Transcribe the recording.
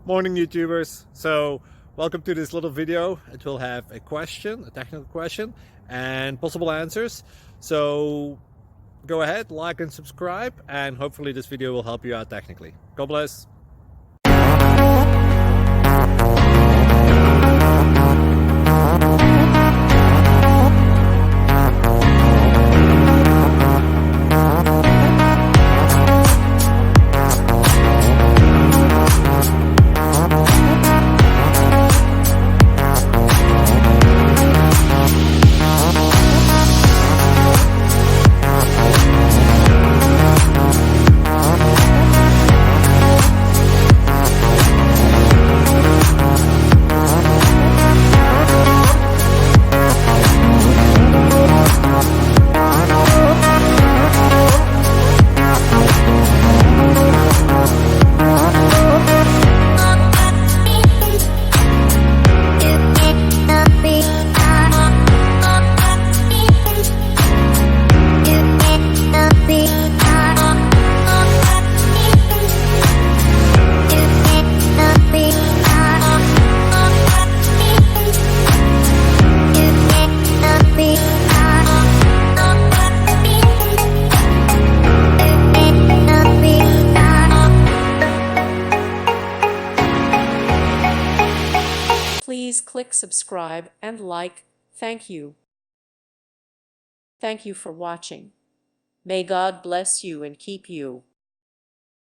Morning, YouTubers. So welcome to this little video. It will have a question, a technical question, and possible answers. So go ahead, like and subscribe, and hopefully this video will help you out technically. God bless. Please click subscribe and like. Thank you. Thank you for watching. May God bless you and keep you.